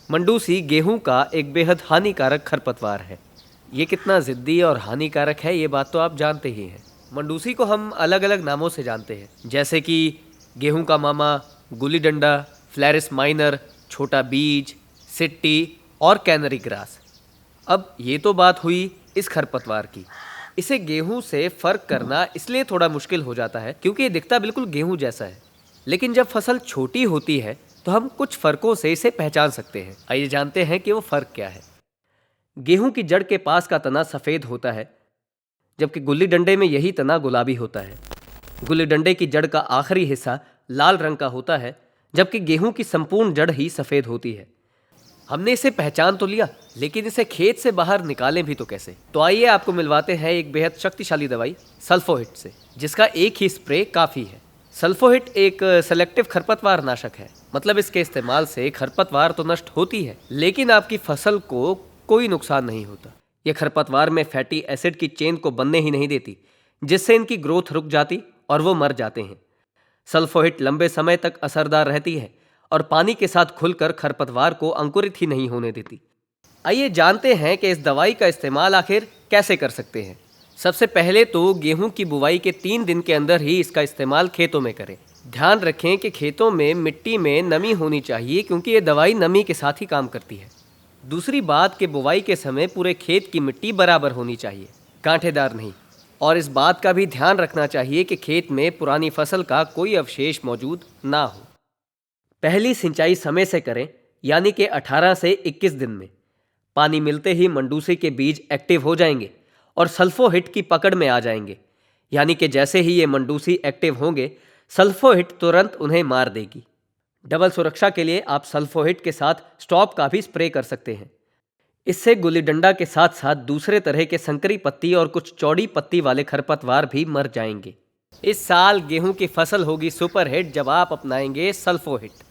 मंडूसी गेहूं का एक बेहद हानिकारक खरपतवार है। ये कितना जिद्दी और हानिकारक है ये बात तो आप जानते ही हैं। मंडूसी को हम अलग अलग नामों से जानते हैं, जैसे कि गेहूं का मामा, गुली डंडा, फ्लैरिस माइनर, छोटा बीज, सिट्टी और कैनरी ग्रास। अब ये तो बात हुई इस खरपतवार की। इसे गेहूं से फर्क करना इसलिए थोड़ा मुश्किल हो जाता है क्योंकि ये दिखता बिल्कुल गेहूं जैसा है। लेकिन जब फसल छोटी होती है तो हम कुछ फर्कों से इसे पहचान सकते हैं। आइए जानते हैं कि वो फर्क क्या है। गेहूं की जड़ के पास का तना सफ़ेद होता है, जबकि गुल्ली डंडे में यही तना गुलाबी होता है। गुल्ली डंडे की जड़ का आखिरी हिस्सा लाल रंग का होता है, जबकि गेहूं की संपूर्ण जड़ ही सफ़ेद होती है। हमने इसे पहचान तो लिया, लेकिन इसे खेत से बाहर निकालें भी तो कैसे? तो आइए आपको मिलवाते हैं एक बेहद शक्तिशाली दवाई सल्फोहिट से, जिसका एक ही स्प्रे काफ़ी है। सल्फोहिट एक सेलेक्टिव खरपतवार नाशक है। मतलब इसके इस्तेमाल से खरपतवार तो नष्ट होती है, लेकिन आपकी फसल को कोई नुकसान नहीं होता। यह खरपतवार में फैटी एसिड की चेन को बनने ही नहीं देती, जिससे इनकी ग्रोथ रुक जाती और वो मर जाते हैं। सल्फोहिट लंबे समय तक असरदार रहती है और पानी के साथ खुलकर खरपतवार को अंकुरित ही नहीं होने देती। आइए जानते हैं कि इस दवाई का इस्तेमाल आखिर कैसे कर सकते हैं। सबसे पहले तो गेहूं की बुवाई के 3 दिन के अंदर ही इसका इस्तेमाल खेतों में करें। ध्यान रखें कि खेतों में मिट्टी में नमी होनी चाहिए, क्योंकि ये दवाई नमी के साथ ही काम करती है। दूसरी बात कि बुवाई के समय पूरे खेत की मिट्टी बराबर होनी चाहिए, कांटेदार नहीं। और इस बात का भी ध्यान रखना चाहिए कि खेत में पुरानी फसल का कोई अवशेष मौजूद ना हो। पहली सिंचाई समय से करें, यानी कि 18 से 21 दिन में। पानी मिलते ही मंडूसी के बीज एक्टिव हो जाएंगे और सल्फोहिट की पकड़ में आ जाएंगे, यानी कि जैसे ही ये मंडूसी एक्टिव होंगे, सल्फोहिट तुरंत उन्हें मार देगी। डबल सुरक्षा के लिए आप सल्फोहिट के साथ स्टॉप का भी स्प्रे कर सकते हैं। इससे गुल्ली डंडा के साथ साथ दूसरे तरह के संकरी पत्ती और कुछ चौड़ी पत्ती वाले खरपतवार भी मर जाएंगे। इस साल गेहूं की फसल होगी सुपर हिट जब आप अपनाएंगे सल्फोहिट।